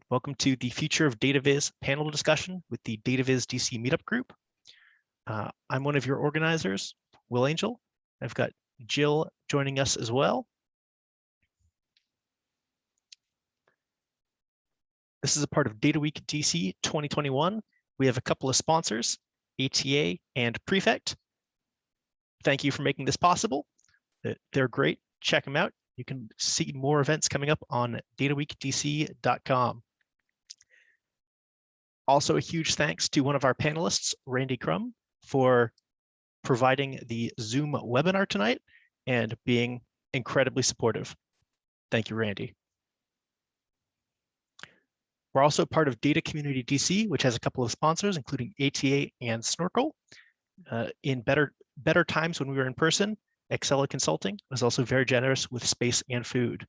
Welcome to the Future of Data Viz panel discussion with the Data Viz DC Meetup group. I'm one of your organizers, Will Angel. I've got Jill joining us as well. This is a part of Data Week DC 2021. We have a couple of sponsors, ATA and Prefect. Thank you for making this possible. They're great. Check them out. You can see more events coming up on dataweekdc.com. Also, a huge thanks to one of our panelists, Randy Crum, for providing the Zoom webinar tonight and being incredibly supportive. Thank you, Randy. We're also part of Data Community DC, which has a couple of sponsors, including ATA and Snorkel. In better times when we were in person, Excella Consulting was also very generous with space and food.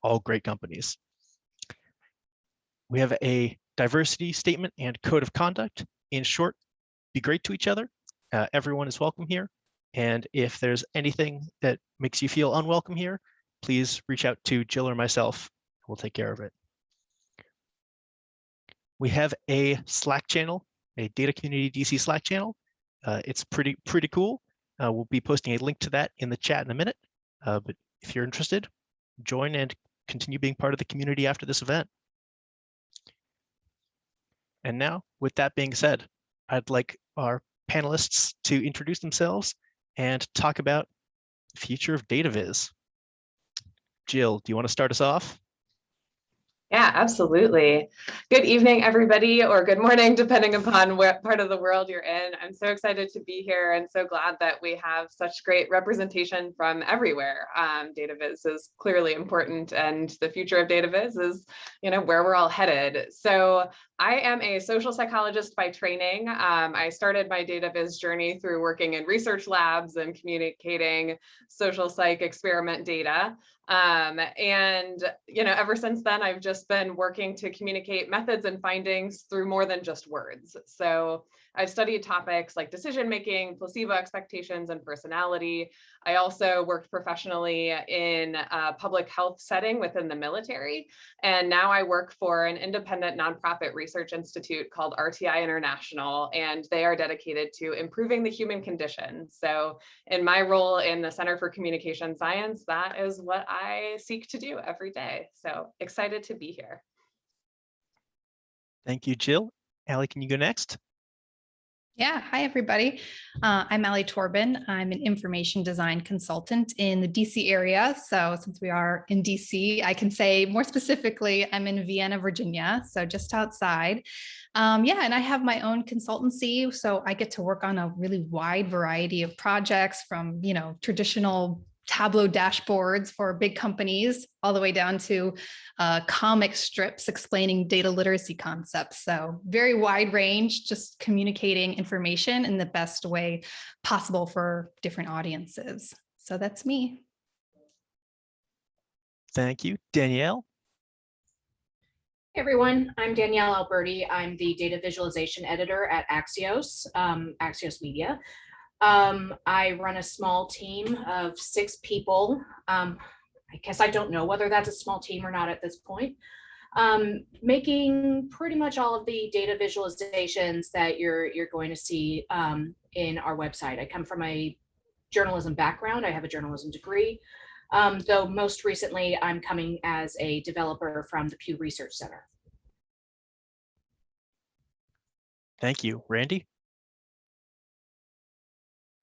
All great companies. We have a diversity statement and code of conduct. In short, be great to each other. Everyone is welcome here. And if there's anything that makes you feel unwelcome here, please reach out to Jill or myself. We'll take care of it. We have a Slack channel, a Data Community DC Slack channel. It's pretty cool. We'll be posting a link to that in the chat in a minute. But if you're interested, join and continue being part of the community after this event. And now, with that being said, I'd like our panelists to introduce themselves and talk about the future of Data Viz. Jill, do you want to start us off? Yeah, absolutely. Good evening, everybody, or good morning, depending upon what part of the world you're in. I'm so excited to be here and so glad that we have such great representation from everywhere. Data Viz is clearly important, and the future of Data Viz is, where we're all headed. So I am a social psychologist by training. I started my Data Viz journey through working in research labs and communicating social psych experiment data. Ever since then, I've just been working to communicate methods and findings through more than just words. So I've studied topics like decision-making, placebo expectations, and personality. I also worked professionally in a public health setting within the military. And now I work for an independent nonprofit research institute called RTI International, and they are dedicated to improving the human condition. So in my role in the Center for Communication Science, that is what I seek to do every day. So excited to be here. Thank you, Jill. Alli, can you go next? Yeah, hi everybody. I'm Alli Torban. I'm an information design consultant in the DC area. So since we are in DC, I can say more specifically, I'm in Vienna, Virginia, so just outside. And I have my own consultancy, so I get to work on a really wide variety of projects from, traditional Tableau dashboards for big companies, all the way down to comic strips explaining data literacy concepts. So very wide range, just communicating information in the best way possible for different audiences. So that's me. Thank you. Danielle? Hey everyone, I'm Danielle Alberti. I'm the data visualization editor at Axios, Axios Media. I run a small team of 6 people. I guess I don't know whether that's a small team or not at this point. Making pretty much all of the data visualizations that you're going to see in our website. I come from a journalism background. I have a journalism degree, though most recently I'm coming as a developer from the Pew Research Center. Thank you. Randy?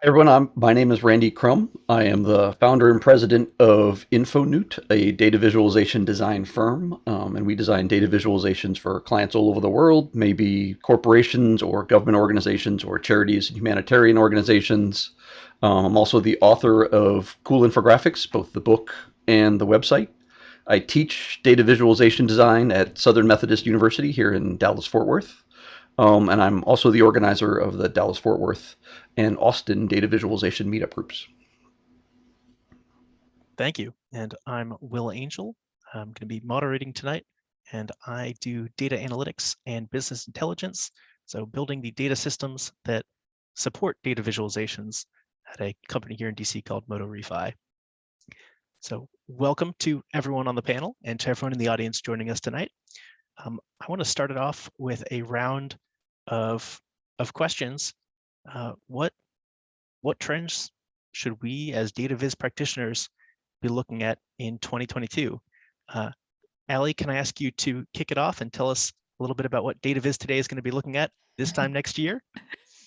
Hi everyone, my name is Randy Crum. I am the founder and president of InfoNewt, a data visualization design firm, and we design data visualizations for clients all over the world, maybe corporations or government organizations or charities and humanitarian organizations. I'm also the author of Cool Infographics, both the book and the website. I teach data visualization design at Southern Methodist University here in Dallas-Fort Worth. And I'm also the organizer of the Dallas-Fort Worth and Austin data visualization meetup groups. Thank you. And I'm Will Angel. I'm going to be moderating tonight, and I do data analytics and business intelligence. So building the data systems that support data visualizations at a company here in DC called MotoRefi. So welcome to everyone on the panel and to everyone in the audience joining us tonight. I want to start it off with a round of questions. What trends should we as Data Viz practitioners be looking at in 2022? Alli, can I ask you to kick it off and tell us a little bit about what Data Viz Today is going to be looking at this time next year?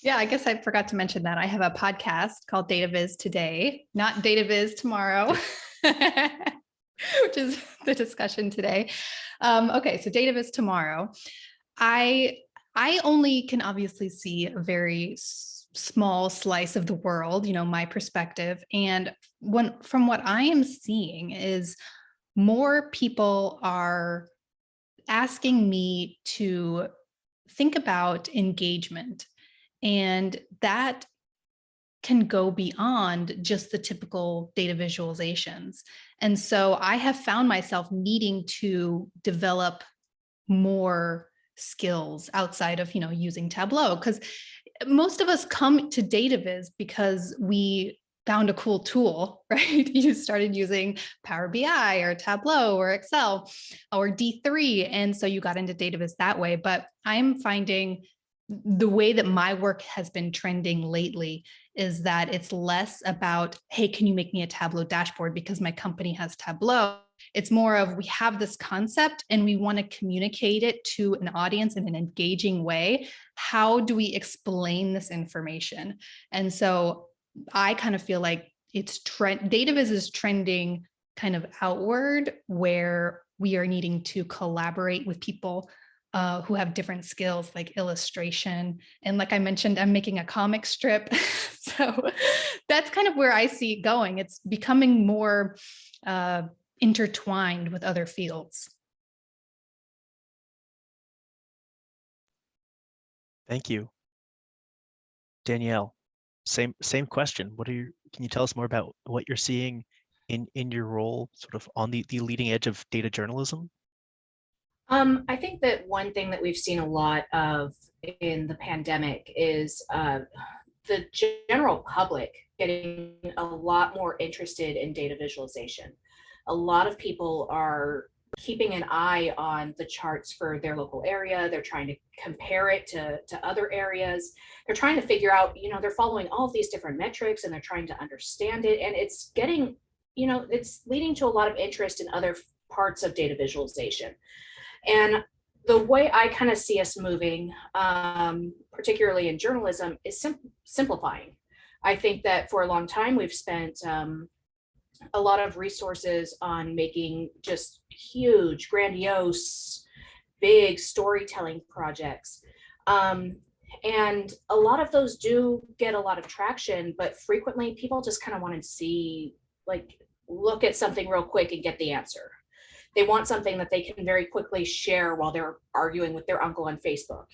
Yeah, I guess I forgot to mention that I have a podcast called Data Viz Today, not Data Viz Tomorrow, which is the discussion today. Okay, so Data Viz Tomorrow. I only can obviously see a very small slice of the world, my perspective. And from what I am seeing is more people are asking me to think about engagement. And that can go beyond just the typical data visualizations. And so I have found myself needing to develop more skills outside of, using Tableau, because most of us come to Data Viz because we found a cool tool, right? You started using Power BI or Tableau or Excel or D3. And so you got into Data Viz that way. But I'm finding the way that my work has been trending lately is that it's less about, hey, can you make me a Tableau dashboard because my company has Tableau? It's more of, we have this concept and we want to communicate it to an audience in an engaging way. How do we explain this information? And so I kind of feel like Data Viz is trending kind of outward, where we are needing to collaborate with people who have different skills like illustration. And like I mentioned, I'm making a comic strip. So that's kind of where I see it going. It's becoming more intertwined with other fields. Thank you. Danielle, same question. Can you tell us more about what you're seeing in your role sort of on the leading edge of data journalism? I think that one thing that we've seen a lot of in the pandemic is the general public getting a lot more interested in data visualization. A lot of people are keeping an eye on the charts for their local area. They're trying to compare it to other areas. They're trying to figure out, they're following all of these different metrics and they're trying to understand it. And it's getting, it's leading to a lot of interest in other parts of data visualization. And the way I kind of see us moving, particularly in journalism, is simplifying. I think that for a long time, we've spent a lot of resources on making just huge, grandiose, big storytelling projects. And a lot of those do get a lot of traction, but frequently people just kind of want to see, look at something real quick and get the answer. They want something that they can very quickly share while they're arguing with their uncle on Facebook.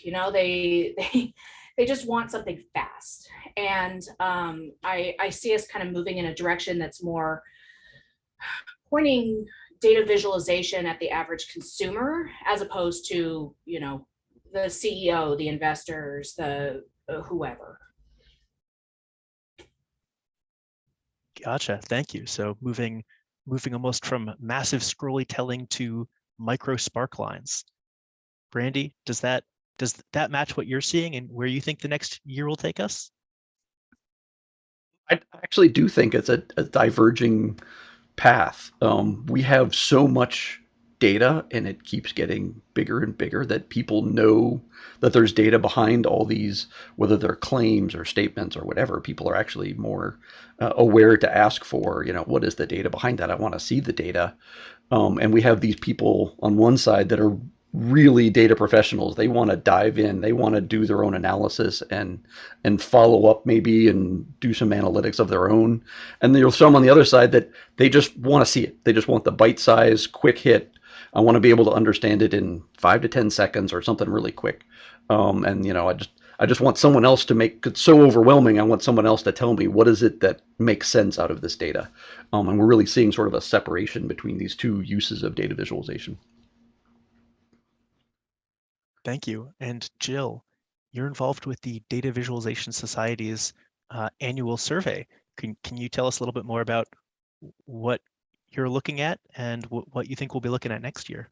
They just want something fast. And I see us kind of moving in a direction that's more pointing data visualization at the average consumer, as opposed to, the CEO, the investors, the whoever. Gotcha. Thank you. So moving almost from massive scrolly telling to micro spark lines. Brandy, does that match what you're seeing and where you think the next year will take us? I actually do think it's a diverging path. We have so much data and it keeps getting bigger and bigger that people know that there's data behind all these, whether they're claims or statements or whatever. People are actually more aware to ask for, what is the data behind that? I want to see the data. And we have these people on one side that are really data professionals. They want to dive in. They want to do their own analysis and follow up maybe and do some analytics of their own. And there's some on the other side that they just want to see it. They just want the bite size, quick hit. I want to be able to understand it in 5 to 10 seconds or something really quick. I just want someone else to make it so overwhelming. I want someone else to tell me what is it that makes sense out of this data. And we're really seeing sort of a separation between these two uses of data visualization. Thank you. And Jill, you're involved with the Data Visualization Society's annual survey. Can you tell us a little bit more about what you're looking at and what you think we'll be looking at next year?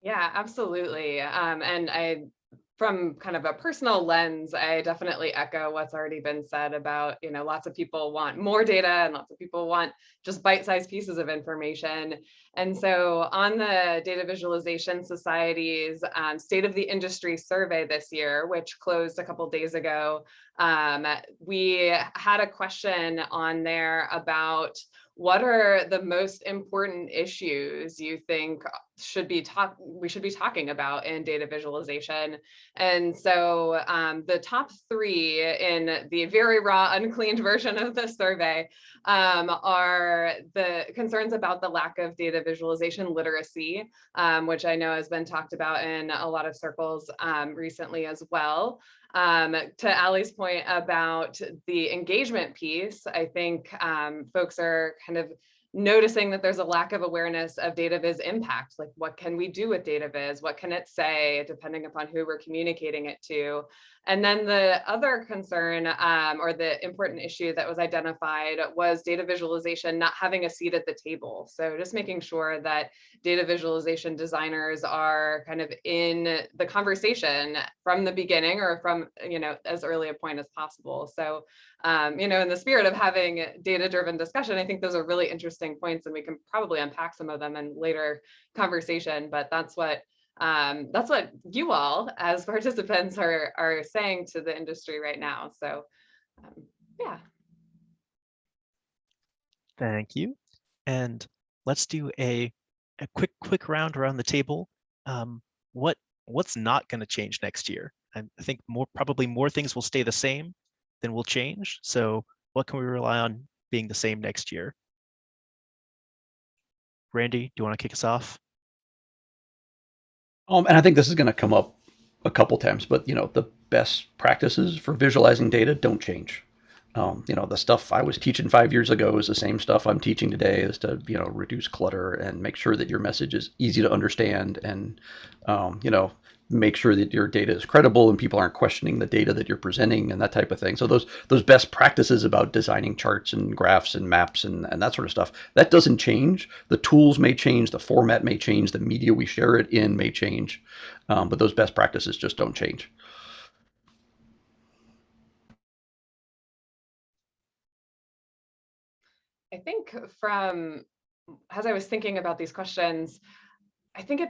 Yeah, absolutely. And from kind of a personal lens, I definitely echo what's already been said about, lots of people want more data and lots of people want just bite-sized pieces of information. And so on the Data Visualization Society's State of the Industry survey this year, which closed a couple days ago, we had a question on there about what are the most important issues you think we should be talking about in data visualization. And so the top three in the very raw, uncleaned version of the survey are the concerns about the lack of data visualization literacy, which I know has been talked about in a lot of circles recently as well. To Alli's point about the engagement piece, I think folks are kind of noticing that there's a lack of awareness of data viz impact. Like, what can we do with data viz? What can it say, depending upon who we're communicating it to? And then the other concern or the important issue that was identified was data visualization not having a seat at the table. So just making sure that data visualization designers are kind of in the conversation from the beginning, or from, as early a point as possible. So, in the spirit of having data-driven discussion, I think those are really interesting points, and we can probably unpack some of them in later conversation, but that's what you all as participants are saying to the industry right now. So yeah. Thank you. And let's do a quick round around the table. What's not going to change next year? I think probably more things will stay the same than will change. So what can we rely on being the same next year? Randy, do you want to kick us off? And I think this is going to come up a couple times, but the best practices for visualizing data don't change. The stuff I was teaching 5 years ago is the same stuff I'm teaching today, is to, reduce clutter and make sure that your message is easy to understand, and, make sure that your data is credible and people aren't questioning the data that you're presenting and that type of thing. So those best practices about designing charts and graphs and maps and that sort of stuff, that doesn't change. The tools may change, the format may change, the media we share it in may change, but those best practices just don't change. I think as I was thinking about these questions, I think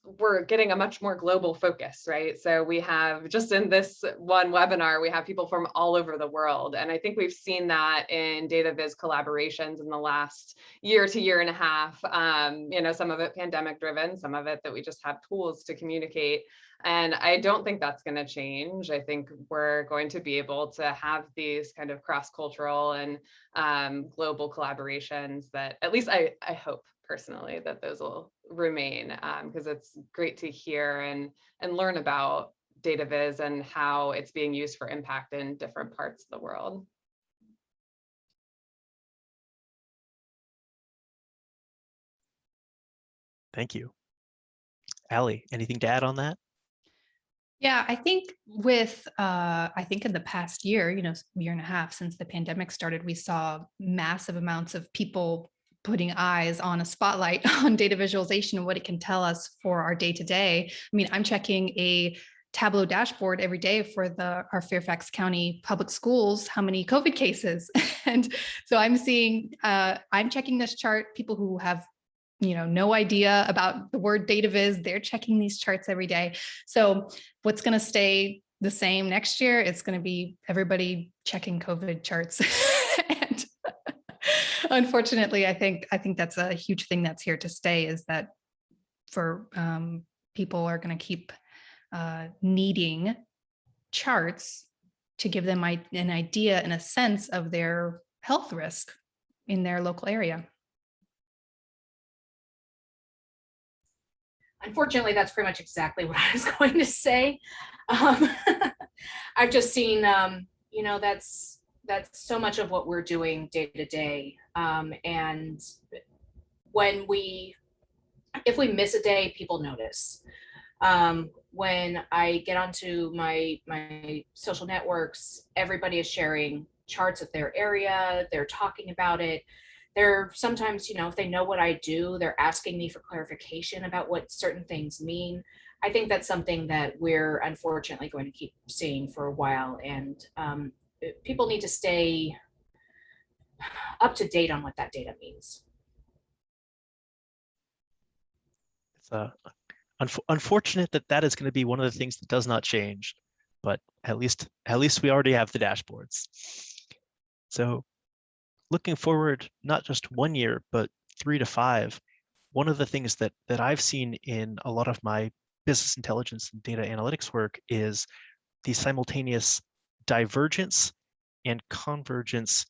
we're getting a much more global focus, right? So we have, just in this one webinar, we have people from all over the world. And I think we've seen that in Data Viz collaborations in the last year to year and a half, some of it pandemic driven, some of it that we just have tools to communicate. And I don't think that's going to change. I think we're going to be able to have these kind of cross-cultural and global collaborations that, at least I hope personally, that those will remain, because it's great to hear and learn about data viz and how it's being used for impact in different parts of the world. Thank you. Alli, anything to add on that? Yeah, I think I think in the past year, year and a half since the pandemic started, we saw massive amounts of people putting eyes on a spotlight on data visualization and what it can tell us for our day-to-day. I mean, I'm checking a Tableau dashboard every day for our Fairfax County public schools, how many COVID cases. And so I'm checking this chart, people who have no idea about the word data viz, they're checking these charts every day. So what's going to stay the same next year? It's going to be everybody checking COVID charts. And unfortunately, I think that's a huge thing that's here to stay, is that for people are going to keep needing charts to give them an idea and a sense of their health risk in their local area. Unfortunately, that's pretty much exactly what I was going to say. I've just seen, that's so much of what we're doing day to day. And if we miss a day, people notice. When I get onto my social networks, everybody is sharing charts of their area. They're talking about it. they're sometimes, if they know what I do, they're asking me for clarification about what certain things mean. I think that's something that we're unfortunately going to keep seeing for a while, and people need to stay up to date on what that data means. It's unfortunate that is going to be one of the things that does not change, but at least we already have the dashboards. So looking forward, not just 1 year, but 3 to 5, one of the things that I've seen in a lot of my business intelligence and data analytics work is the simultaneous divergence and convergence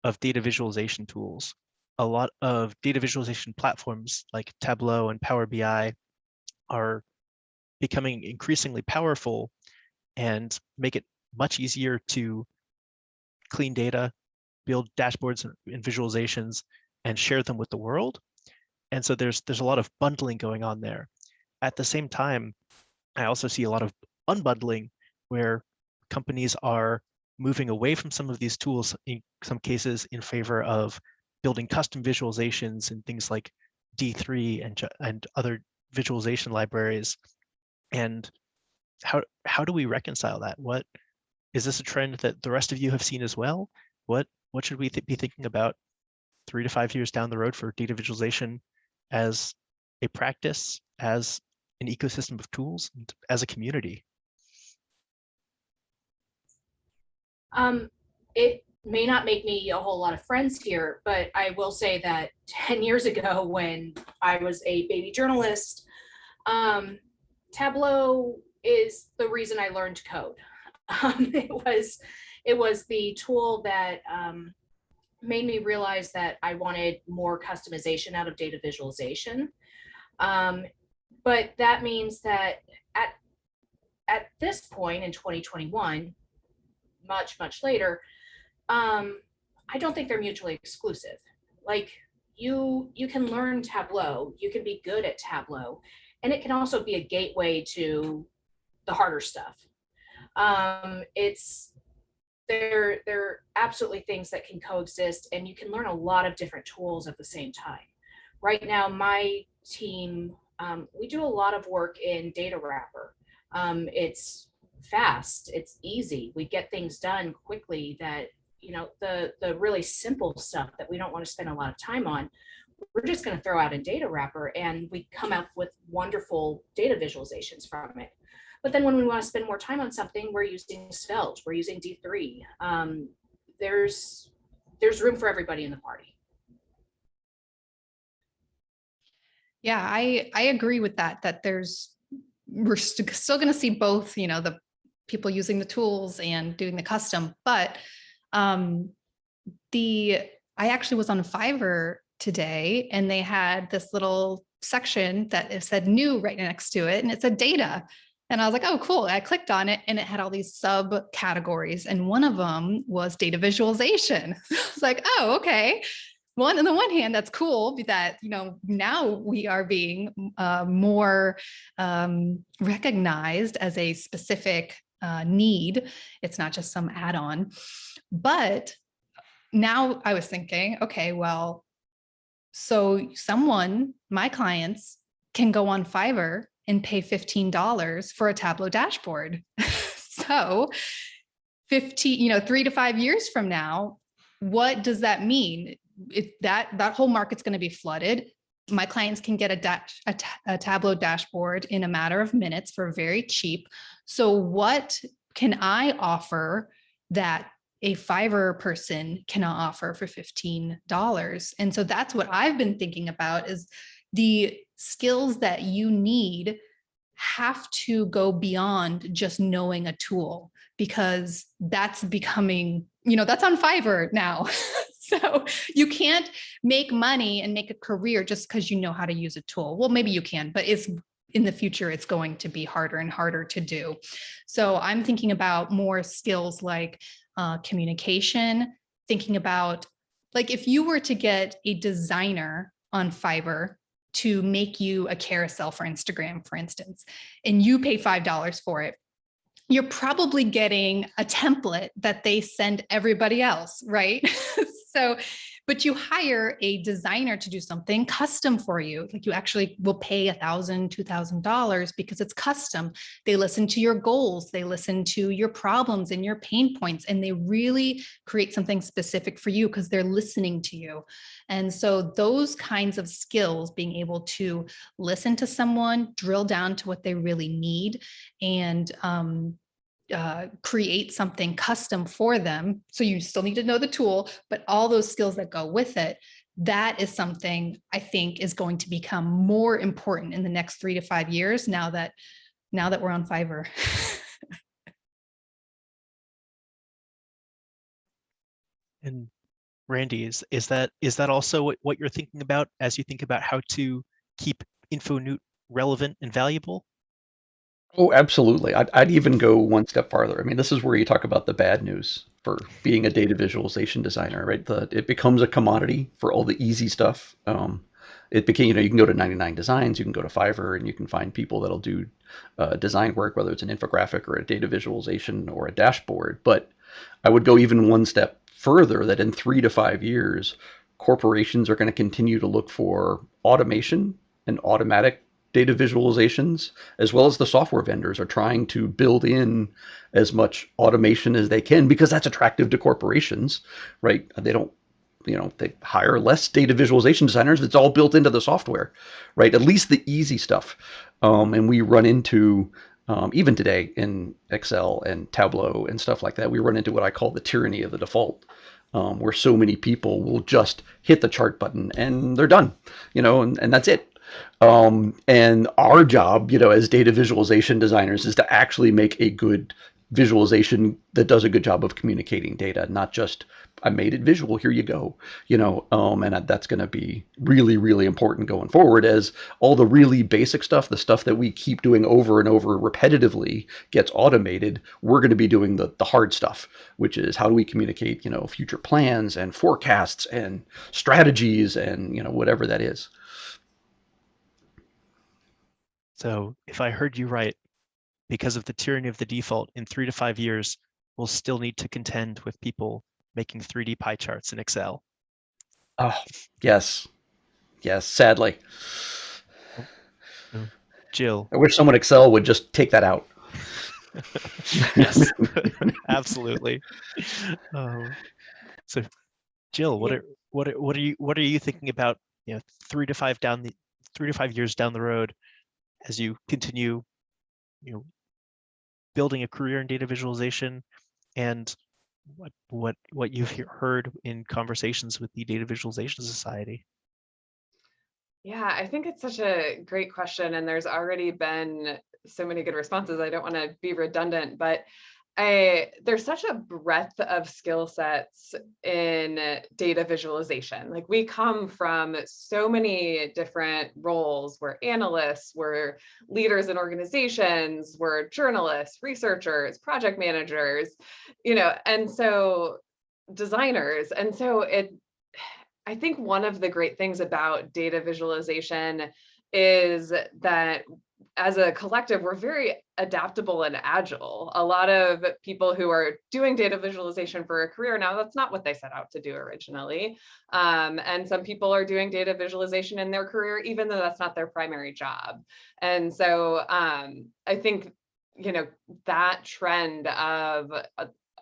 of data visualization tools. A lot of data visualization platforms like Tableau and Power BI are becoming increasingly powerful and make it much easier to clean data, build dashboards and visualizations, and share them with the world. And so there's a lot of bundling going on there. At the same time, I also see a lot of unbundling where companies are moving away from some of these tools, in some cases in favor of building custom visualizations and things like D3 and other visualization libraries. And how do we reconcile that? What is this a trend that the rest of you have seen as well? What should we be thinking about 3 to 5 years down the road for data visualization as a practice, as an ecosystem of tools, and as a community? It may not make me a whole lot of friends here, but I will say that 10 years ago, when I was a baby journalist, Tableau is the reason I learned to code. It was the tool that made me realize that I wanted more customization out of data visualization. But that means that at this point in 2021, much later, I don't think they're mutually exclusive. Like you can learn Tableau, you can be good at Tableau, and it can also be a gateway to the harder stuff. They're absolutely things that can coexist, and you can learn a lot of different tools at the same time. Right now, my team, we do a lot of work in Data Wrapper. It's fast, it's easy. We get things done quickly that, the really simple stuff that we don't want to spend a lot of time on, we're just going to throw out in Data Wrapper, and we come up with wonderful data visualizations from it. But then when we want to spend more time on something, we're using Svelte, we're using D3. There's room for everybody in the party. Yeah, I agree with that we're still going to see both, the people using the tools and doing the custom, but I actually was on Fiverr today, and they had this little section that said new right next to it, and it said data. And I was like, oh, cool. I clicked on it, and it had all these subcategories, and one of them was data visualization. So I was like, oh, okay. Well, on the one hand, that's cool that, now we are being more recognized as a specific need. It's not just some add-on. But now I was thinking, okay, well, so my clients can go on Fiverr and pay $15 for a Tableau dashboard. So 3 to 5 years from now, what does that mean? That whole market's going to be flooded. My clients can get a Tableau dashboard in a matter of minutes for very cheap. So what can I offer that a Fiverr person cannot offer for $15? And so that's what I've been thinking about, is the skills that you need have to go beyond just knowing a tool, because that's becoming, that's on Fiverr now. So you can't make money and make a career just because you know how to use a tool. Well, maybe you can, but in the future, it's going to be harder and harder to do. So I'm thinking about more skills like communication, thinking about, like, if you were to get a designer on Fiverr to make you a carousel for Instagram, for instance, and you pay $5 for it, you're probably getting a template that they send everybody else, right? So, but you hire a designer to do something custom for you. Like you actually will pay $1,000, $2,000 because it's custom. They listen to your goals, they listen to your problems and your pain points, and they really create something specific for you because they're listening to you. And so those kinds of skills, being able to listen to someone, drill down to what they really need, and create something custom for them. So you still need to know the tool, but all those skills that go with it, that is something I think is going to become more important in the next 3 to 5 years now that we're on Fiverr. And Randy, is that also what you're thinking about as you think about how to keep InfoNewt relevant and valuable? Oh, absolutely. I'd even go one step farther. I mean, this is where you talk about the bad news for being a data visualization designer, right? It becomes a commodity for all the easy stuff. It became, you can go to 99 Designs, you can go to Fiverr, and you can find people that'll do design work, whether it's an infographic or a data visualization or a dashboard. But I would go even one step further, that in 3 to 5 years, corporations are going to continue to look for automation and automatic data visualizations, as well as the software vendors are trying to build in as much automation as they can because that's attractive to corporations, right? They don't, they hire less data visualization designers. It's all built into the software, right? At least the easy stuff. And we run into, even today in Excel and Tableau and stuff like that, we run into what I call the tyranny of the default. Where so many people will just hit the chart button and they're done, and that's it. And our job, as data visualization designers is to actually make a good visualization that does a good job of communicating data, not just, I made it visual, here you go, and that's going to be really, really important going forward as all the really basic stuff, the stuff that we keep doing over and over repetitively gets automated. We're going to be doing the hard stuff, which is how do we communicate, future plans and forecasts and strategies and, whatever that is. So if I heard you right, because of the tyranny of the default, in 3 to 5 years, we'll still need to contend with people making 3D pie charts in Excel. Oh, yes. Yes, sadly. Oh, Jill. I wish someone Excel would just take that out. Yes, absolutely. So Jill, what are you thinking about, 3 to 5 years down the road as you continue, building a career in data visualization, and what you've heard in conversations with the Data Visualization Society? Yeah, I think it's such a great question, and there's already been so many good responses. I don't want to be redundant, but there's such a breadth of skill sets in data visualization. Like we come from so many different roles. We're analysts, we're leaders in organizations, we're journalists, researchers, project managers, and so designers. And so I think one of the great things about data visualization is that as a collective, we're very adaptable and agile. A lot of people who are doing data visualization for a career now, that's not what they set out to do originally. And some people are doing data visualization in their career, even though that's not their primary job. And so I think, that trend of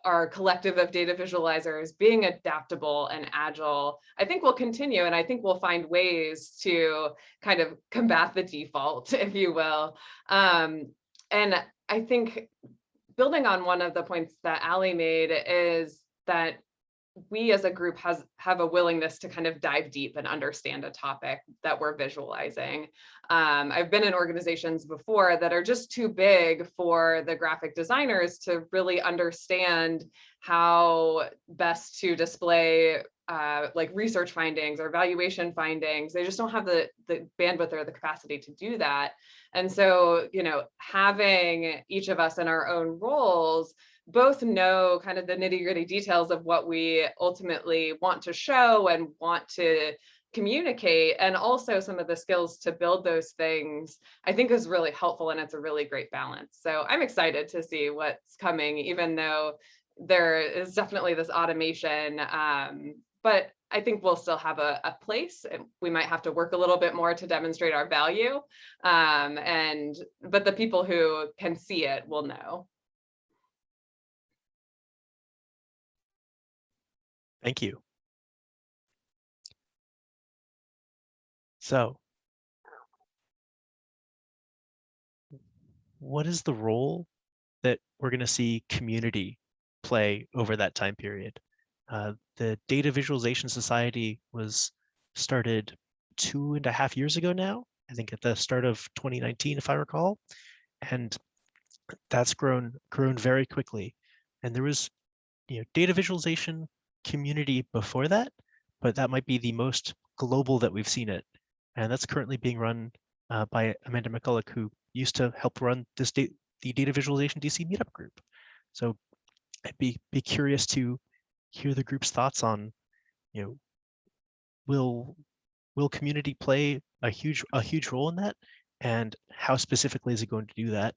our collective of data visualizers being adaptable and agile, I think will continue. And I think we'll find ways to kind of combat the default, if you will. And I think building on one of the points that Alli made is that we as a group have a willingness to kind of dive deep and understand a topic that we're visualizing. I've been in organizations before that are just too big for the graphic designers to really understand how best to display like research findings or evaluation findings. They just don't have the bandwidth or the capacity to do that. And so, having each of us in our own roles both know kind of the nitty-gritty details of what we ultimately want to show and want to communicate, and also some of the skills to build those things, I think is really helpful, and it's a really great balance. So I'm excited to see what's coming, even though there is definitely this automation, but I think we'll still have a place. We might have to work a little bit more to demonstrate our value. But the people who can see it will know. Thank you. So, what is the role that we're going to see community play over that time period? The Data Visualization Society was started 2.5 years ago now, I think at the start of 2019, if I recall, and that's grown very quickly. And there was, data visualization community before that, but that might be the most global that we've seen it. And that's currently being run by Amanda McCulloch, who used to help run the Data Visualization D.C Meetup group. So I'd be curious to hear the group's thoughts on, will community play a huge role in that, and how specifically is it going to do that?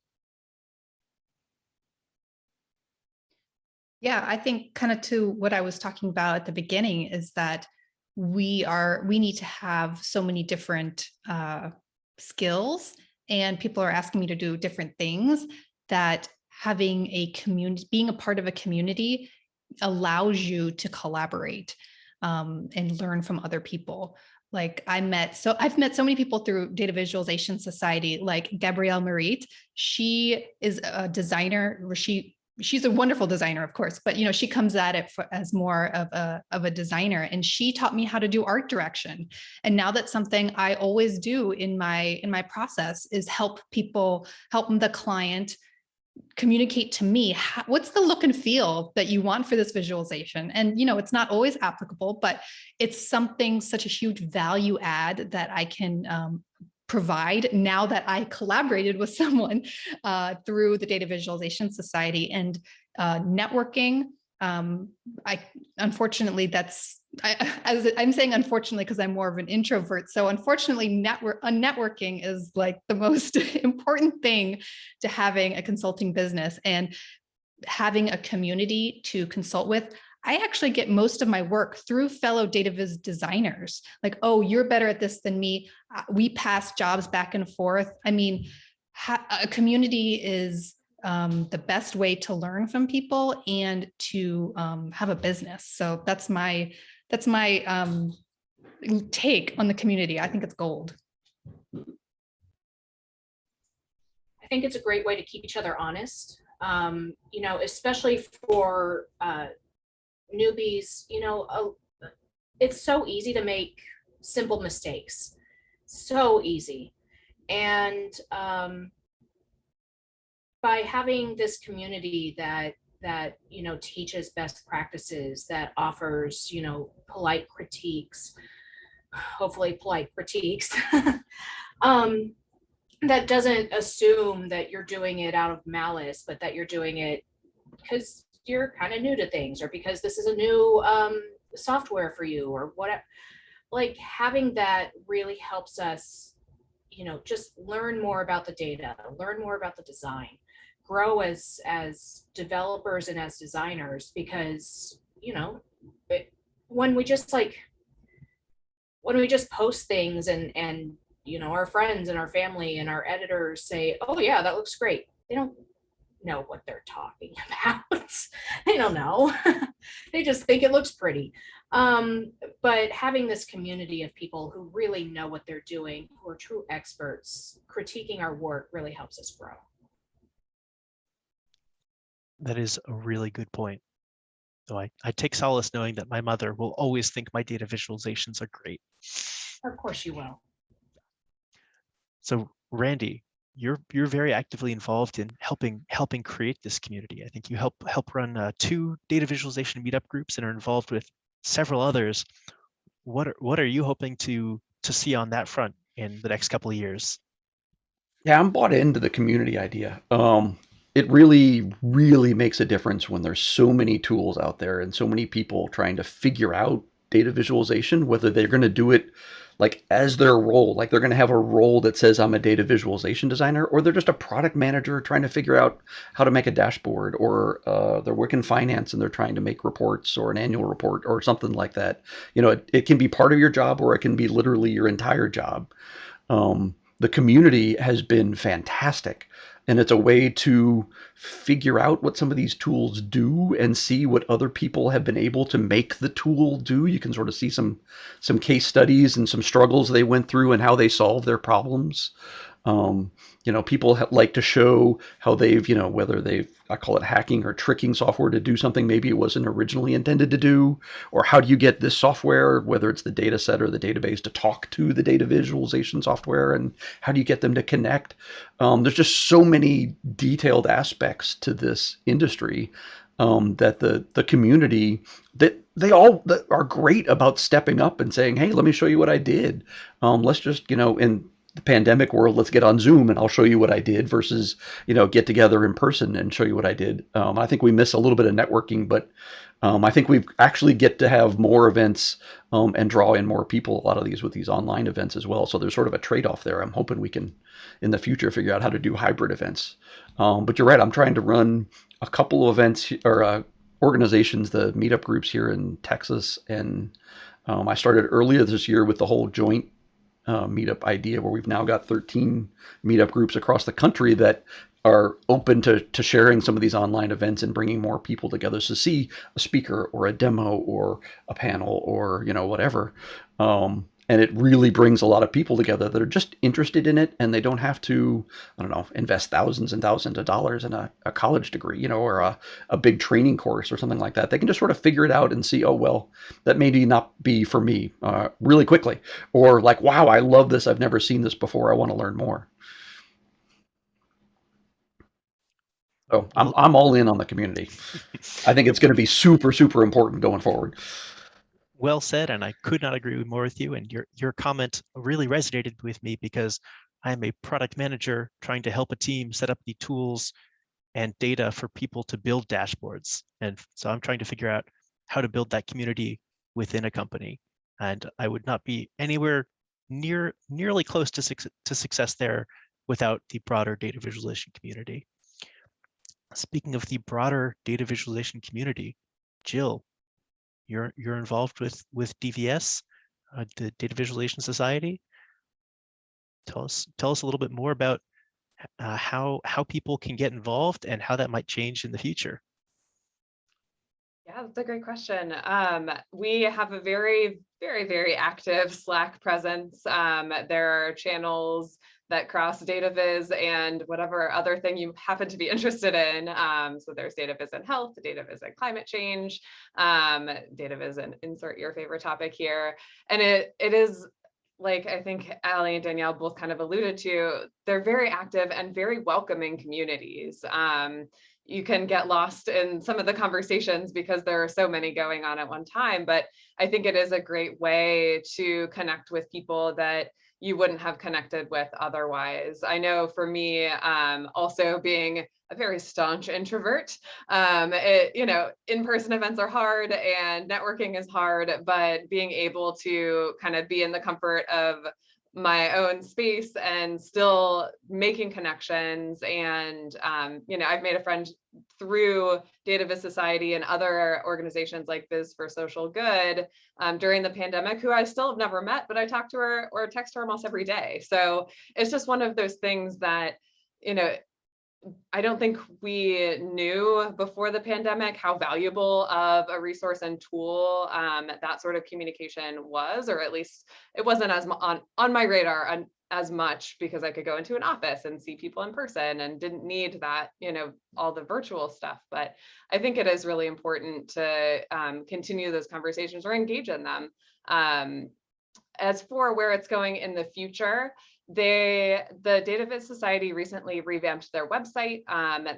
Yeah, I think kind of to what I was talking about at the beginning is that we need to have so many different skills, and people are asking me to do different things, that having a community, being a part of a community, allows you to collaborate and learn from other people. Like I've met so many people through Data Visualization Society, like Gabrielle Marit. She is a designer, or she's a wonderful designer, of course, but she comes at it as more of a designer, and she taught me how to do art direction. And now that's something I always do in my process, is help the client communicate to me, what's the look and feel that you want for this visualization. And it's not always applicable, but it's something, such a huge value add that I can provide now that I collaborated with someone through the Data Visualization Society. And networking, unfortunately, I'm saying unfortunately because I'm more of an introvert. So unfortunately, networking is like the most important thing to having a consulting business, and having a community to consult with. I actually get most of my work through fellow Data Viz designers. Like, oh, you're better at this than me. We pass jobs back and forth. I mean, a community is the best way to learn from people and to have a business. So that's my take on the community. I think it's gold. I think it's a great way to keep each other honest, especially for newbies. It's so easy to make simple mistakes, so easy. And by having this community that teaches best practices, that offers polite critiques, hopefully polite critiques, that doesn't assume that you're doing it out of malice, but that you're doing it because you're kind of new to things, or because this is a new software for you, or what. Like, having that really helps us just learn more about the data, learn more about the design, grow as developers and as designers. Because when we just post things and our friends and our family and our editors say, oh yeah, that looks great, they don't know what they're talking about. They don't know. They just think it looks pretty. But having this community of people who really know what they're doing, who are true experts, critiquing our work, really helps us grow. That is a really good point. So I take solace knowing that my mother will always think my data visualizations are great. Of course you will. So Randy, you're very actively involved in helping create this community. I think you help run 2 data visualization meetup groups and are involved with several others. What are you hoping to see on that front in the next couple of years? Yeah, I'm bought into the community idea. It really, really makes a difference when there's so many tools out there and so many people trying to figure out data visualization, whether they're going to do it like as their role. Like they're going to have a role that says I'm a data visualization designer, or they're just a product manager trying to figure out how to make a dashboard, or they're working finance and they're trying to make reports or an annual report or something like that. You know, it can be part of your job, or it can be literally your entire job. The community has been fantastic, and it's a way to figure out what some of these tools do and see what other people have been able to make the tool do. You can sort of see some case studies and some struggles they went through and how they solved their problems. Um, you know, people like to show how they've, you know, whether they've, I call it hacking or tricking software to do something maybe it wasn't originally intended to do, or how do you get this software, whether it's the data set or the database, to talk to the data visualization software, and how do you get them to connect? There's just so many detailed aspects to this industry that the community, that they all that are great about stepping up and saying, hey, let me show you what I did. Let's just, you know, in the pandemic world, let's get on Zoom and I'll show you what I did, versus, you know, get together in person and show you what I did. I think we miss a little bit of networking, but I think we actually get to have more events and draw in more people, a lot of these with these online events as well. So there's sort of a trade-off there. I'm hoping we can, in the future, figure out how to do hybrid events. But you're right, I'm trying to run a couple of events, or organizations, the meetup groups here in Texas. And I started earlier this year with the whole joint meetup idea, where we've now got 13 meetup groups across the country that are open to sharing some of these online events and bringing more people together to see a speaker or a demo or a panel or, you know, whatever. And it really brings a lot of people together that are just interested in it, and they don't have to, I don't know, invest thousands and thousands of dollars in a college degree, you know, or a big training course or something like that. They can just sort of figure it out and see, oh, well, that maybe not be for me, really quickly. Or like, wow, I love this. I've never seen this before. I want to learn more. So Well, I'm all in on the community. I think it's going to be super, super important going forward. well said, and I could not agree more with you. And your comment really resonated with me, because I'm a product manager trying to help a team set up the tools and data for people to build dashboards. And so I'm trying to figure out how to build that community within a company. And I would not be anywhere nearly close to success there without the broader data visualization community. Speaking of the broader data visualization community, Jill, you're involved with DVS, the Data Visualization Society. Tell us a little bit more about how people can get involved and how that might change in the future. Yeah, that's a great question. We have a very, very, very active Slack presence. There are channels that cross Data Viz and whatever other thing you happen to be interested in. So there's Data Viz and health, Data Viz and climate change, Data Viz and insert your favorite topic here. And it is, like I think Alli and Danielle both kind of alluded to, they're very active and very welcoming communities. You can get lost in some of the conversations because there are so many going on at one time, but I think it is a great way to connect with people that you wouldn't have connected with otherwise. I know for me, also being a very staunch introvert, in-person events are hard and networking is hard, but being able to kind of be in the comfort of my own space and still making connections. And, I've made a friend through Data Viz Society and other organizations like Viz for Social Good during the pandemic, who I still have never met, but I talk to her or text her almost every day. So it's just one of those things that, I don't think we knew before the pandemic how valuable of a resource and tool that sort of communication was, or at least it wasn't as on my radar as much, because I could go into an office and see people in person and didn't need that, all the virtual stuff. But I think it is really important to continue those conversations or engage in them. As for where it's going in the future, the Data Viz Society recently revamped their website.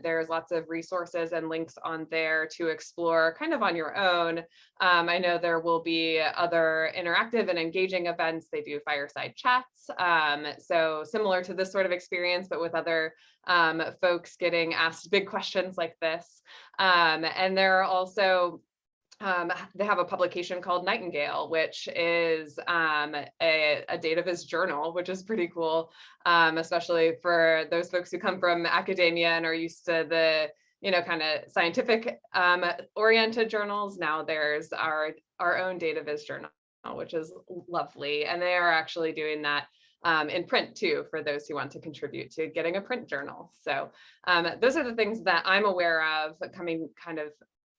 There's lots of resources and links on there to explore kind of on your own. I know there will be other interactive and engaging events. They do fireside chats. So similar to this sort of experience, but with other folks getting asked big questions like this. And there are also they have a publication called Nightingale, which is a Data Viz journal, which is pretty cool, especially for those folks who come from academia and are used to the kind of scientific oriented journals. Now there's our own Data Viz journal, which is lovely, and they are actually doing that in print too, for those who want to contribute to getting a print journal. So those are the things that I'm aware of coming kind of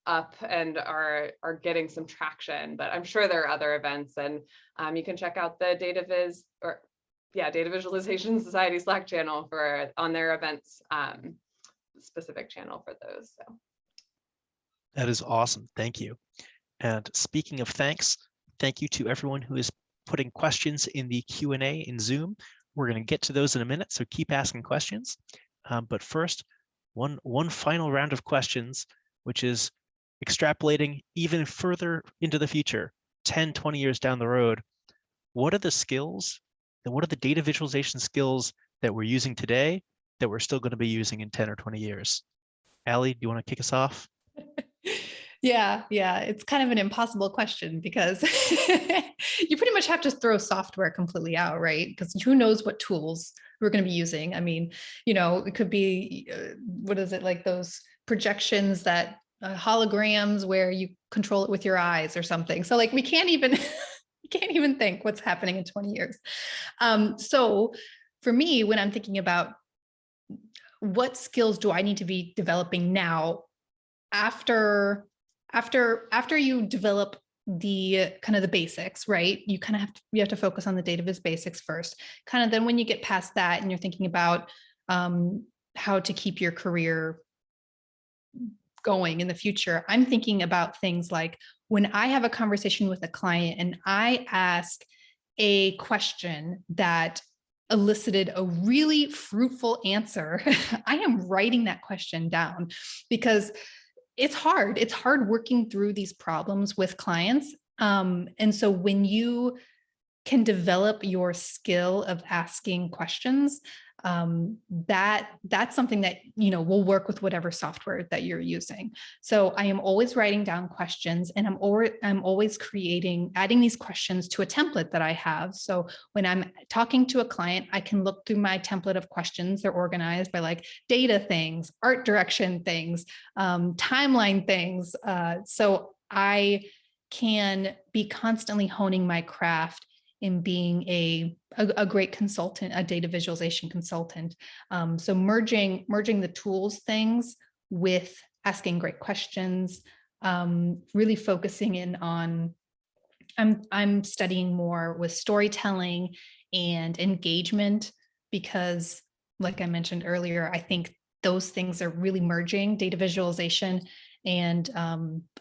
up and are getting some traction, but I'm sure there are other events, and you can check out the Data Visualization Society Slack channel on their events specific channel for those. So that is awesome. Thank you. And speaking of thanks, thank you to everyone who is putting questions in the Q&A in Zoom. We're going to get to those in a minute, so keep asking questions. But first, one final round of questions, which is extrapolating even further into the future, 10, 20 years down the road. What are the skills and what are the data visualization skills that we're using today that we're still going to be using in 10 or 20 years? Alli, do you want to kick us off? Yeah, it's kind of an impossible question because you pretty much have to throw software completely out, right? Because who knows what tools we're going to be using. I mean, it could be, what is it, like those projections that holograms where you control it with your eyes or something. So like we can't even think what's happening in 20 years. So for me, when I'm thinking about what skills do I need to be developing now, after you develop the kind of the basics, right? You kind of have to focus on the Data Viz basics first. Kind of then when you get past that and you're thinking about how to keep your career going in the future, I'm thinking about things like when I have a conversation with a client and I ask a question that elicited a really fruitful answer, I am writing that question down because it's hard. It's hard working through these problems with clients. And so when you can develop your skill of asking questions, that's something that will work with whatever software that you're using. So I am always writing down questions, and I'm always adding these questions to a template that I have. So when I'm talking to a client, I can look through my template of questions. They're organized by like data things, art direction things, timeline things. So I can be constantly honing my craft in being a great consultant, a data visualization consultant. So merging the tools things with asking great questions, really focusing in on, I'm studying more with storytelling and engagement because, like I mentioned earlier, I think those things are really merging, data visualization and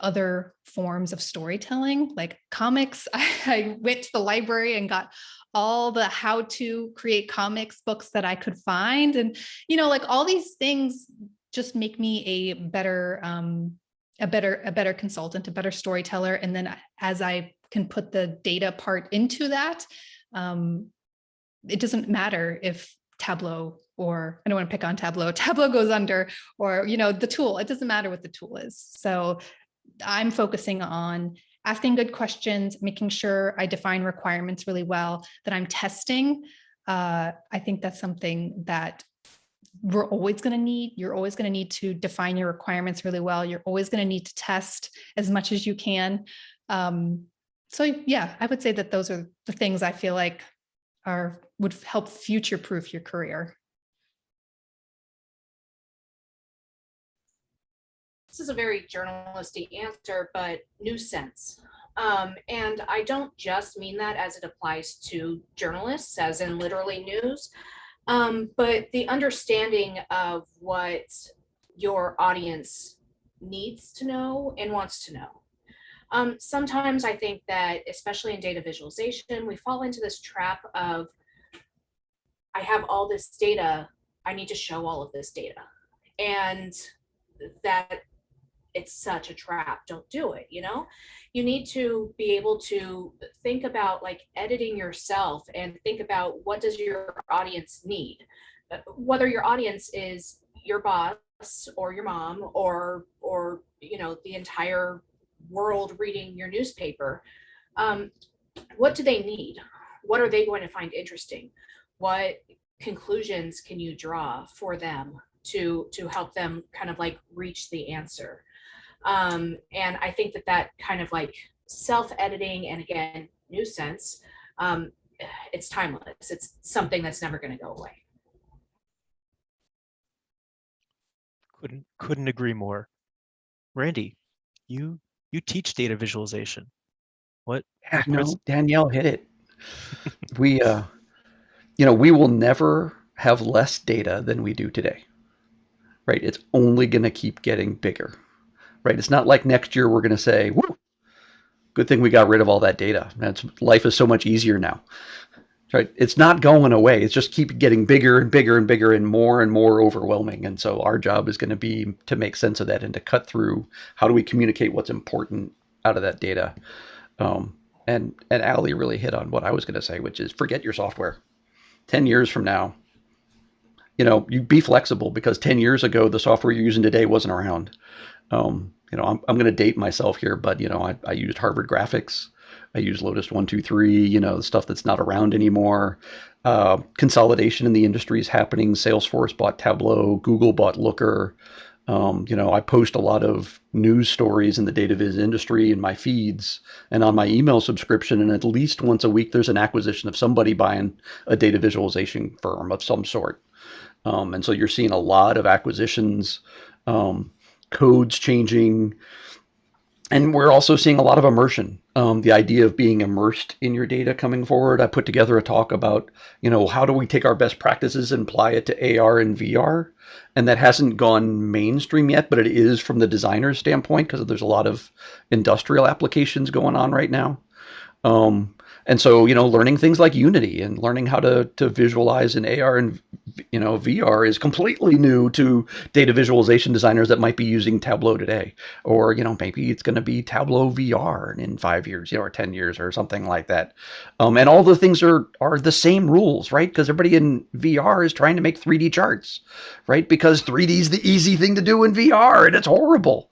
other forms of storytelling, like comics. I went to the library and got all the how to create comics books that I could find. And, like all these things just make me a better consultant, a better storyteller. And then as I can put the data part into that, it doesn't matter if Tableau, or I don't want to pick on Tableau goes under, or, the tool, it doesn't matter what the tool is. So I'm focusing on asking good questions, making sure I define requirements really well, that I'm testing. I think that's something that we're always going to need. You're always going to need to define your requirements really well. You're always going to need to test as much as you can. So yeah, I would say that those are the things I feel like would help future-proof your career. This is a very journalistic answer, but new sense. And I don't just mean that as it applies to journalists, as in literally news, but the understanding of what your audience needs to know and wants to know. Sometimes I think that, especially in data visualization, we fall into this trap of, I have all this data, I need to show all of this data. And that it's such a trap. Don't do it. You need to be able to think about like editing yourself and think about what does your audience need, whether your audience is your boss or your mom or the entire world reading your newspaper, what do they need? What are they going to find interesting? What conclusions can you draw for them to help them kind of like reach the answer? And I think that kind of like self-editing, and again, new sense, it's timeless. It's something that's never going to go away. Couldn't agree more. Randy, you teach data visualization. What? Yeah, no, Danielle hit it. We, we will never have less data than we do today, right? It's only going to keep getting bigger, right? It's not like next year we're going to say, woo, good thing we got rid of all that data. Life is so much easier now, right? It's not going away. It's just keep getting bigger and bigger and bigger and more overwhelming. And so our job is going to be to make sense of that and to cut through how do we communicate what's important out of that data. And Alli really hit on what I was going to say, which is forget your software. 10 years from now, you be flexible, because 10 years ago, the software you're using today wasn't around. I'm going to date myself here, but, I used Harvard Graphics. I use Lotus 123, the stuff that's not around anymore. Consolidation in the industry is happening. Salesforce bought Tableau. Google bought Looker. I post a lot of news stories in the data viz industry in my feeds and on my email subscription. And at least once a week, there's an acquisition of somebody buying a data visualization firm of some sort. And so you're seeing a lot of acquisitions, codes changing. And we're also seeing a lot of immersion. The idea of being immersed in your data coming forward. I put together a talk about, how do we take our best practices and apply it to AR and VR? And that hasn't gone mainstream yet, but it is from the designer's standpoint, because there's a lot of industrial applications going on right now. And so, learning things like Unity and learning how to visualize in AR and, VR is completely new to data visualization designers that might be using Tableau today. Or, maybe it's going to be Tableau VR in 5 years, or 10 years or something like that. And all the things are the same rules, right? Because everybody in VR is trying to make 3D charts, right? Because 3D is the easy thing to do in VR and it's horrible.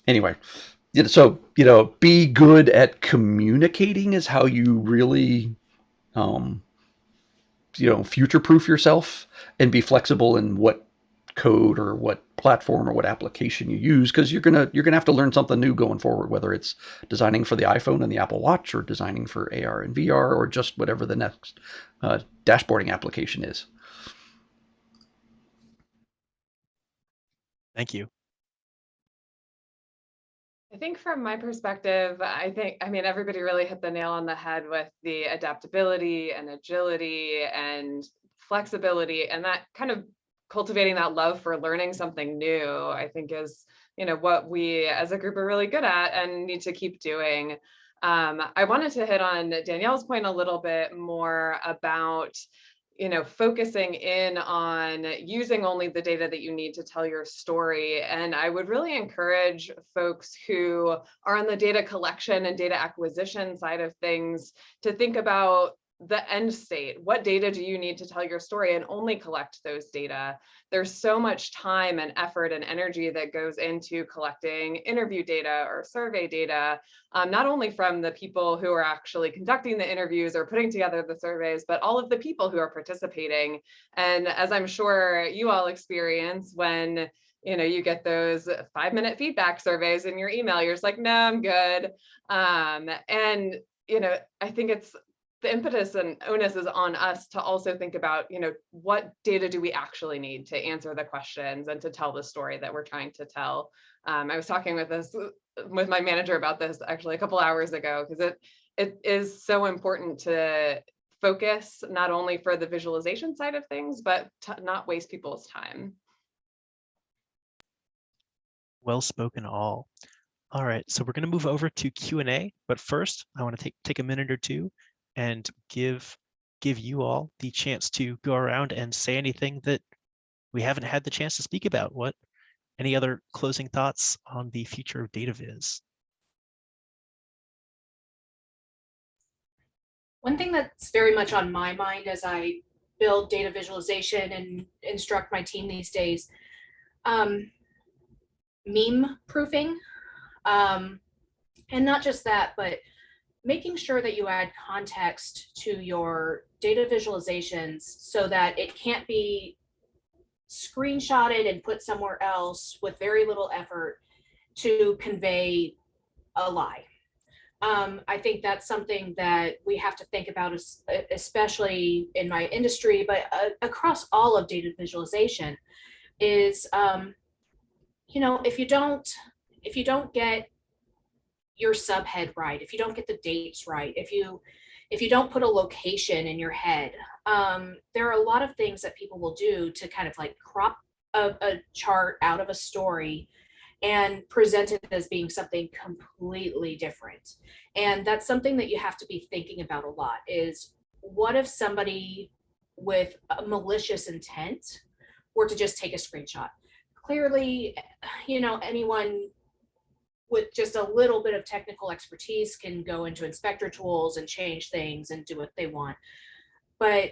Anyway. So, be good at communicating is how you really, future-proof yourself, and be flexible in what code or what platform or what application you use, because you're gonna have to learn something new going forward, whether it's designing for the iPhone and the Apple Watch, or designing for AR and VR, or just whatever the next dashboarding application is. Thank you. I think from my perspective, everybody really hit the nail on the head with the adaptability and agility and flexibility, and that kind of cultivating that love for learning something new, I think is, what we as a group are really good at and need to keep doing. I wanted to hit on Danielle's point a little bit more about focusing in on using only the data that you need to tell your story. And I would really encourage folks who are on the data collection and data acquisition side of things to think about the end state. What data do you need to tell your story, and only collect those data? There's so much time and effort and energy that goes into collecting interview data or survey data, not only from the people who are actually conducting the interviews or putting together the surveys, but all of the people who are participating. And as I'm sure you all experience, when you get those 5-minute feedback surveys in your email, you're just like, no, I'm good. And I think it's the impetus and onus is on us to also think about, what data do we actually need to answer the questions and to tell the story that we're trying to tell. I was talking with my manager about this actually a couple hours ago, because it is so important to focus not only for the visualization side of things, but to not waste people's time. Well spoken all. All right, so we're going to move over to Q&A, but first I want to take a minute or two and give you all the chance to go around and say anything that we haven't had the chance to speak about. Any other closing thoughts on the future of Data Viz? One thing that's very much on my mind as I build data visualization and instruct my team these days, meme proofing. And not just that, but making sure that you add context to your data visualizations so that it can't be screenshotted and put somewhere else with very little effort to convey a lie. I think that's something that we have to think about, especially in my industry, but across all of data visualization is, if you don't get your subhead right, if you don't get the dates right, if you don't put a location in your head, there are a lot of things that people will do to kind of like crop a chart out of a story and present it as being something completely different. And that's something that you have to be thinking about a lot is, what if somebody with a malicious intent were to just take a screenshot? Clearly, anyone with just a little bit of technical expertise can go into inspector tools and change things and do what they want. But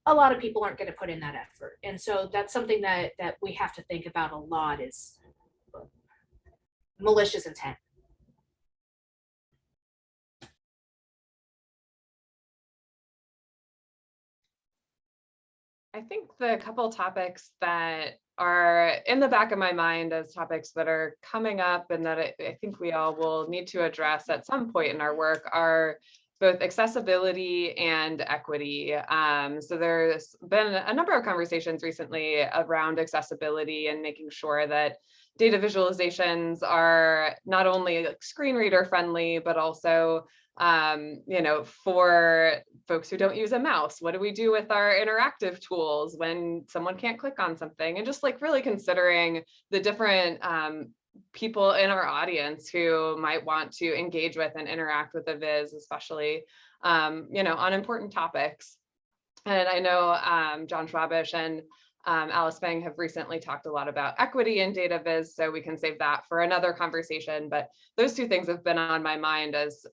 a lot of people aren't going to put in that effort. And so that's something that we have to think about a lot, is malicious intent. I think the couple topics that are in the back of my mind as topics that are coming up and that I think we all will need to address at some point in our work are both accessibility and equity. So there's been a number of conversations recently around accessibility and making sure that data visualizations are not only like screen reader friendly, but also for folks who don't use a mouse, what do we do with our interactive tools when someone can't click on something? And just like really considering the different people in our audience who might want to engage with and interact with the Viz, especially, on important topics. And I know John Schwabish and Alice Bang have recently talked a lot about equity in Data Viz, so we can save that for another conversation. But those two things have been on my mind as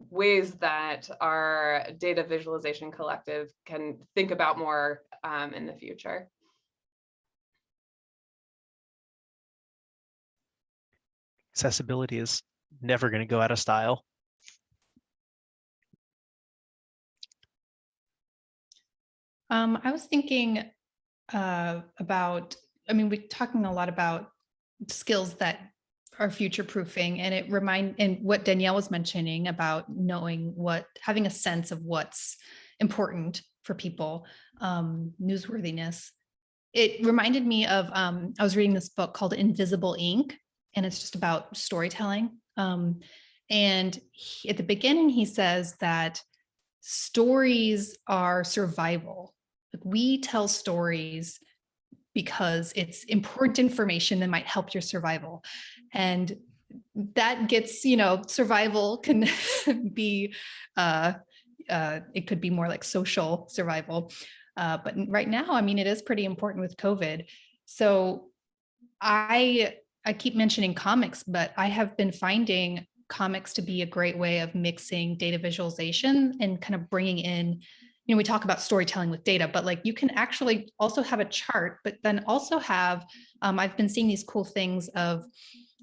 ways that our data visualization collective can think about more in the future. Accessibility is never going to go out of style. I was thinking about, we're talking a lot about skills that are future proofing, and and what Danielle was mentioning about having a sense of what's important for people, newsworthiness. It reminded me of, I was reading this book called Invisible Ink, and it's just about storytelling. And at the beginning, he says that stories are survival. Like, we tell stories because it's important information that might help your survival. And that gets, survival can be, it could be more like social survival. But right now, it is pretty important with COVID. So I keep mentioning comics, but I have been finding comics to be a great way of mixing data visualization and kind of bringing in, we talk about storytelling with data, but like you can actually also have a chart, but then also have, I've been seeing these cool things of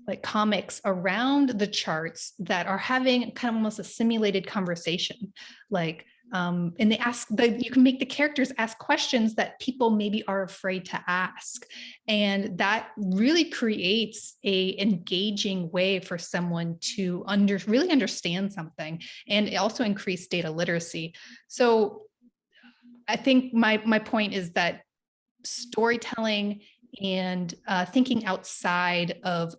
like comics around the charts that are having kind of almost a simulated conversation. Like, and you can make the characters ask questions that people maybe are afraid to ask. And that really creates a engaging way for someone to really understand something, and it also increase data literacy. So I think my point is that storytelling and thinking outside of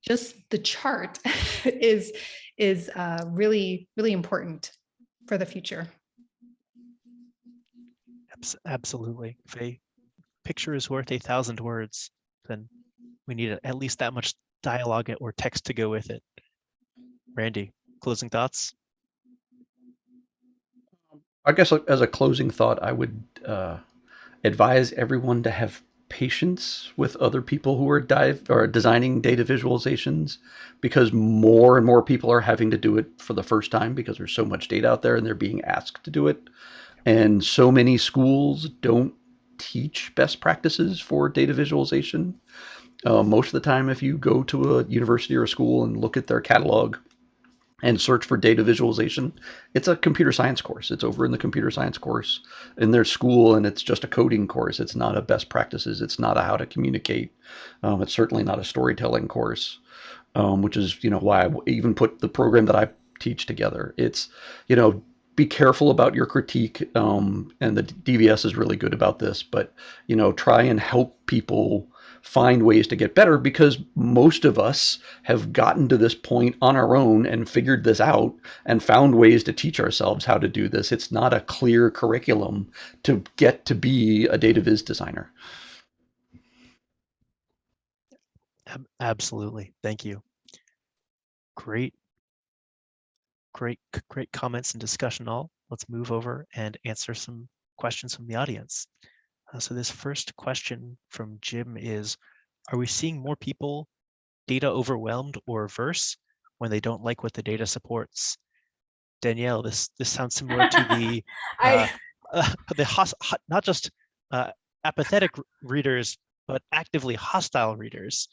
just the chart is really, really important for the future. Absolutely. If a picture is worth 1,000 words, then we need at least that much dialogue or text to go with it. Randy, closing thoughts? I guess as a closing thought, I would advise everyone to have patience with other people who are designing data visualizations, because more and more people are having to do it for the first time because there's so much data out there and they're being asked to do it. And so many schools don't teach best practices for data visualization. Most of the time, if you go to a university or a school and look at their catalog and search for data visualization, it's a computer science course. It's over in the computer science course in their school, and it's just a coding course. It's not a best practices. It's not a how to communicate. It's certainly not a storytelling course, which is, why I even put the program that I teach together. It's, be careful about your critique, and the DVS is really good about this, but, try and help people find ways to get better, because most of us have gotten to this point on our own and figured this out and found ways to teach ourselves how to do this. It's not a clear curriculum to get to be a data viz designer. Absolutely. Thank you. Great comments and discussion all. Let's move over and answer some questions from the audience. So this first question from Jim is, are we seeing more people data overwhelmed or averse when they don't like what the data supports? Danielle, this sounds similar to the not just apathetic readers, but actively hostile readers.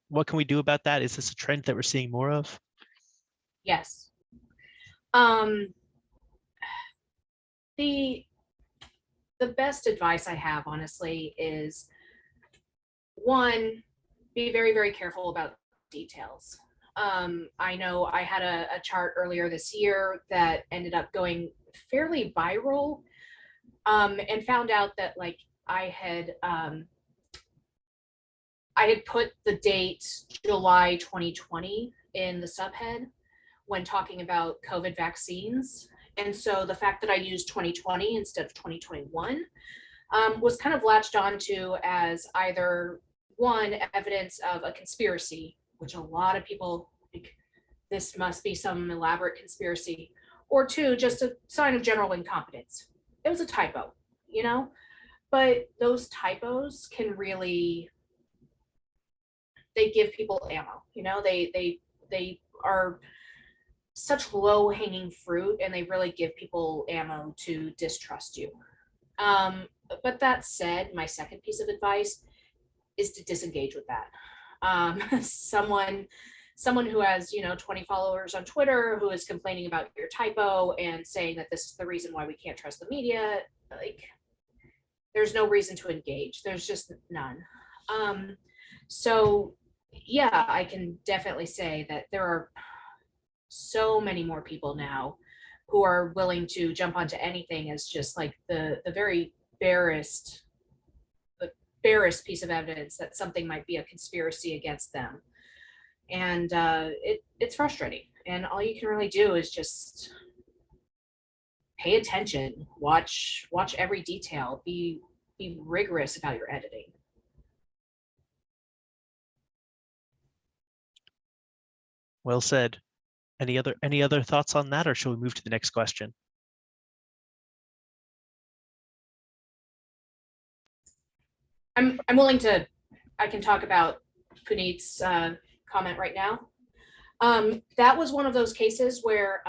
What can we do about that? Is this a trend that we're seeing more of? Yes. The best advice I have, honestly, is one, be very, very careful about details. I know I had a chart earlier this year that ended up going fairly viral, and found out that I had put the date July 2020 in the subhead when talking about COVID vaccines. And so the fact that I used 2020 instead of 2021 was kind of latched onto as either one, evidence of a conspiracy, which a lot of people think this must be some elaborate conspiracy, or two, just a sign of general incompetence. It was a typo, but those typos can really, they give people ammo, they are such low hanging fruit, and they really give people ammo to distrust you. But that said, my second piece of advice is to disengage with that. Someone who has 20 followers on Twitter who is complaining about your typo and saying that this is the reason why we can't trust the media, there's no reason to engage. There's just none. So yeah, I can definitely say that there are so many more people now who are willing to jump onto anything as just the very barest piece of evidence that something might be a conspiracy against them. And it's frustrating. And all you can really do is just pay attention, watch every detail, be rigorous about your editing. Well said. Any other thoughts on that, or shall we move to the next question? I'm willing to, I can talk about Puneet's comment right now. That was one of those cases where,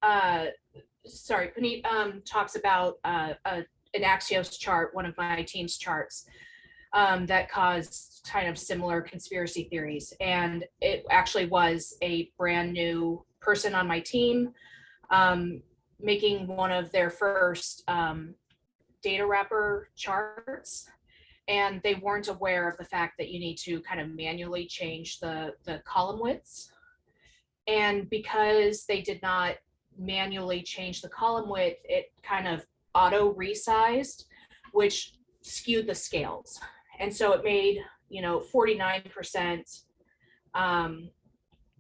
Puneet talks about an Axios chart, one of my team's charts, that caused kind of similar conspiracy theories. And it actually was a brand new person on my team making one of their first data wrapper charts. And they weren't aware of the fact that you need to kind of manually change the column widths. And because they did not manually change the column width, it kind of auto resized, which skewed the scales. And so it made, 49%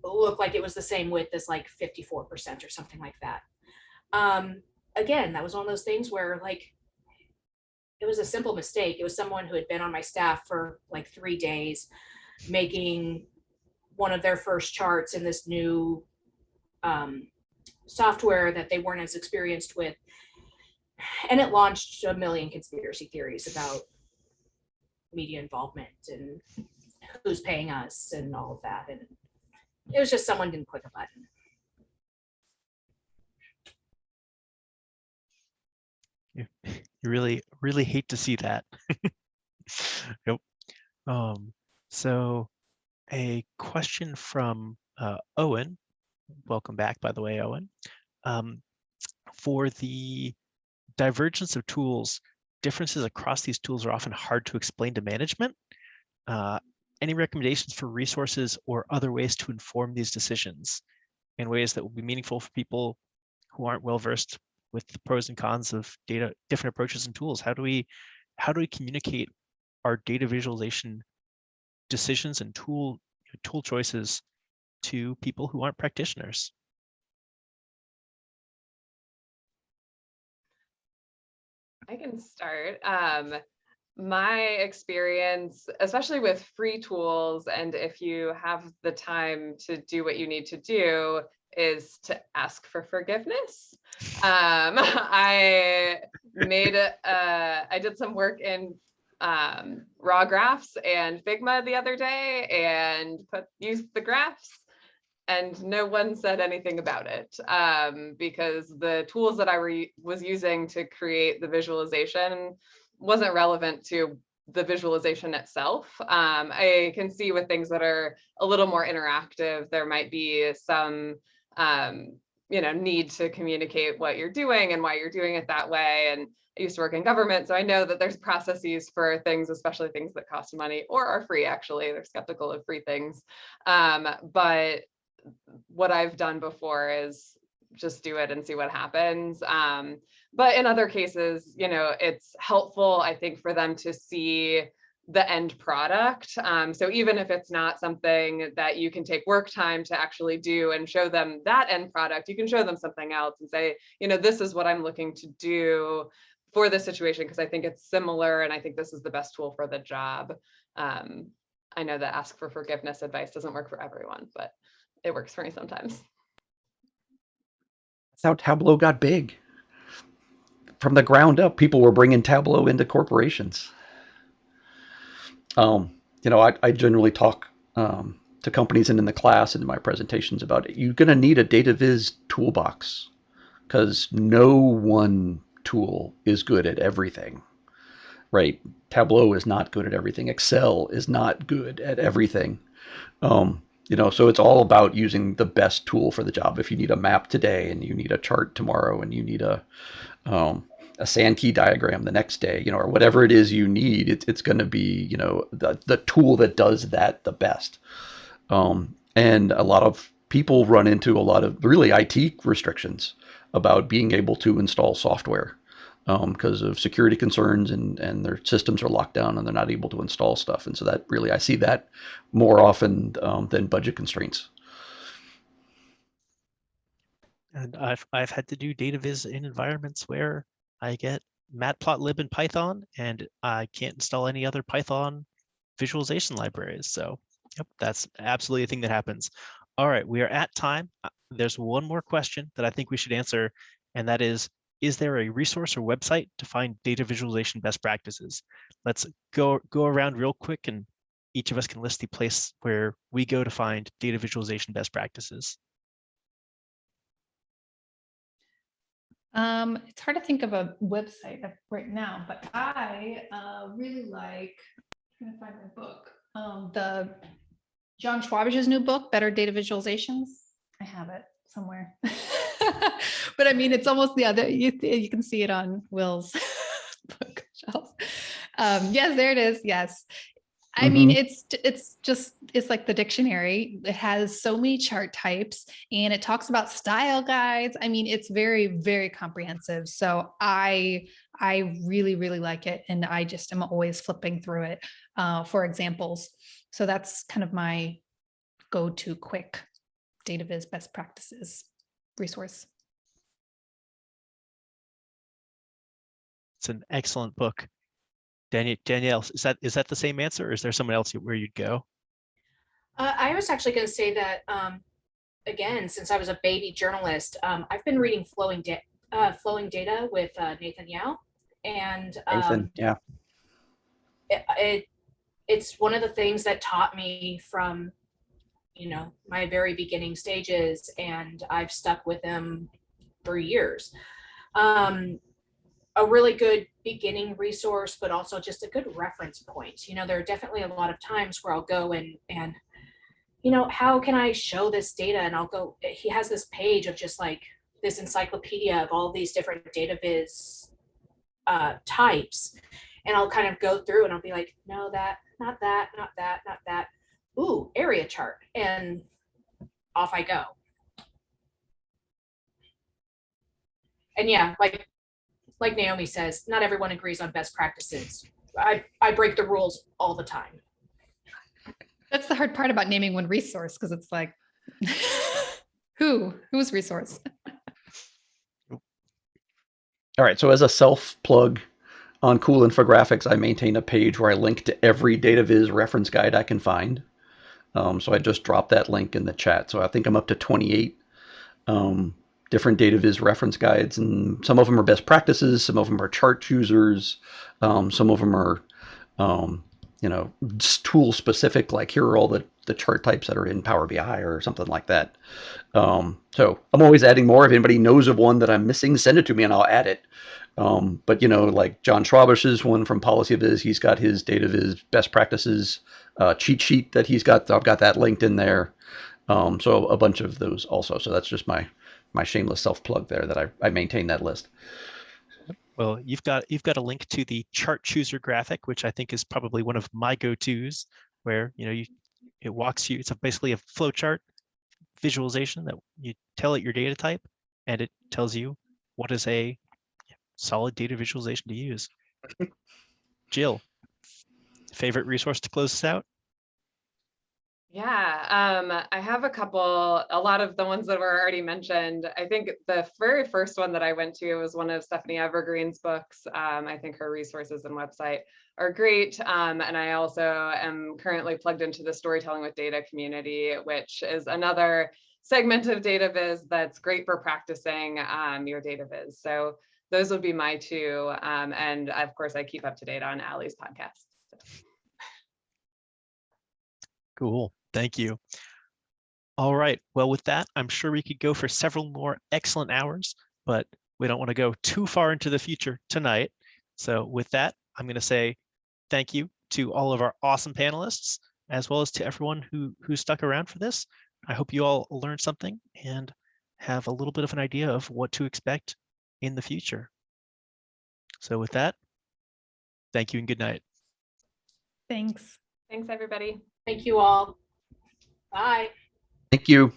look like it was the same width as 54% or something like that. Again, that was one of those things where it was a simple mistake. It was someone who had been on my staff for 3 days, making one of their first charts in this new software that they weren't as experienced with. And it launched a million conspiracy theories about media involvement and who's paying us and all of that. And it was just someone didn't click a button. You really hate to see that. Yep. So a question from Owen. Welcome back, by the way, Owen. For the divergence of tools, differences across these tools are often hard to explain to management. Any recommendations for resources or other ways to inform these decisions in ways that will be meaningful for people who aren't well versed with the pros and cons of data, different approaches and tools? How do we communicate our data visualization decisions and tool choices to people who aren't practitioners? I can start. My experience, especially with free tools, and if you have the time to do what you need to do, is to ask for forgiveness. I did some work in raw graphs and Figma the other day and used the graphs, and no one said anything about it because the tools that I was using to create the visualization wasn't relevant to the visualization itself. I can see with things that are a little more interactive, there might be some need to communicate what you're doing and why you're doing it that way. And I used to work in government, so I know that there's processes for things, especially things that cost money or are free. Actually, they're skeptical of free things. But what I've done before is just do it and see what happens. But in other cases, it's helpful, I think, for them to see the end product. So even if it's not something that you can take work time to actually do and show them that end product, you can show them something else and say, this is what I'm looking to do for this situation, because I think it's similar and I think this is the best tool for the job. I know that ask for forgiveness advice doesn't work for everyone, but it works for me sometimes. That's how Tableau got big. From the ground up, people were bringing Tableau into corporations. I generally talk to companies and in the class and in my presentations about it. You're going to need a Data Viz toolbox because no one tool is good at everything, right? Tableau is not good at everything. Excel is not good at everything. So it's all about using the best tool for the job. If you need a map today and you need a chart tomorrow and you need a Sankey diagram the next day, or whatever it is you need, it's going to be, the tool that does that the best. And a lot of people run into a lot of really IT restrictions about being able to install software because of security concerns and their systems are locked down and they're not able to install stuff. And so that really, I see that more often than budget constraints. And I've had to do data viz in environments where I get matplotlib in Python and I can't install any other Python visualization libraries. So yep, that's absolutely a thing that happens. All right, we are at time. There's one more question that I think we should answer, and that is there a resource or website to find data visualization best practices? Let's go around real quick and each of us can list the place where we go to find data visualization best practices. It's hard to think of a website right now, but I really like, I'm trying to find my book, the John Schwabich's new book, Better Data Visualizations. I have it somewhere, but I mean, it's almost the other, you can see it on Will's bookshelf. Yes, there it is. Yes. I mean, it's like the dictionary. It has so many chart types and it talks about style guides. I mean, it's very, very comprehensive. So I really, really like it. And I just am always flipping through it for examples. So that's kind of my go-to quick Data Viz best practices resource. It's an excellent book. Danielle, is that the same answer, or is there someone else where you'd go? I was actually going to say that, again, since I was a baby journalist, I've been reading Flowing Data with Nathan Yao. And Nathan, yeah. It's one of the things that taught me from, my very beginning stages, and I've stuck with them for years. A really good beginning resource, but also just a good reference point. You know, there are definitely a lot of times where I'll go and you know, how can I show this data? And I'll go, he has this page of just like this encyclopedia of all these different data viz types. And I'll kind of go through and I'll be like, no, that, not that, not that, not that. Ooh, area chart. And off I go. And yeah, like Naomi says, not everyone agrees on best practices. I break the rules all the time. That's the hard part about naming one resource, because it's like, whose resource? All right, so as a self plug on Cool Infographics, I maintain a page where I link to every Data Viz reference guide I can find. So I just dropped that link in the chat. So I think I'm up to 28 different Data Viz reference guides, and some of them are best practices, some of them are chart choosers, some of them are you know, tool specific, like here are all the chart types that are in Power BI or something like that. So I'm always adding more. If anybody knows of one that I'm missing, send it to me and I'll add it. But you know, like John Schwabish's one from Policy Viz, he's got his Data Viz best practices cheat sheet that he's got. I've got that linked in there. So a bunch of those also. So that's just my shameless self plug there, that I maintain that list. Well, you've got a link to the chart chooser graphic, which I think is probably one of my go-tos, where it walks you. It's basically a flow chart visualization that you tell it your data type, and it tells you what is a solid data visualization to use. Jill, favorite resource to close this out? Yeah, I have a lot of the ones that were already mentioned. I think the very first one that I went to was one of Stephanie Evergreen's books. I think her resources and website are great. And I also am currently plugged into the Storytelling with Data community, which is another segment of Data Viz that's great for practicing your Data Viz. So those would be my two. And of course, I keep up to date on Alli's podcast. Cool. Thank you. All right. Well, with that, I'm sure we could go for several more excellent hours, but we don't want to go too far into the future tonight. So with that, I'm going to say thank you to all of our awesome panelists, as well as to everyone who stuck around for this. I hope you all learned something and have a little bit of an idea of what to expect in the future. So with that, thank you and good night. Thanks. Thanks, everybody. Thank you all. Bye. Thank you.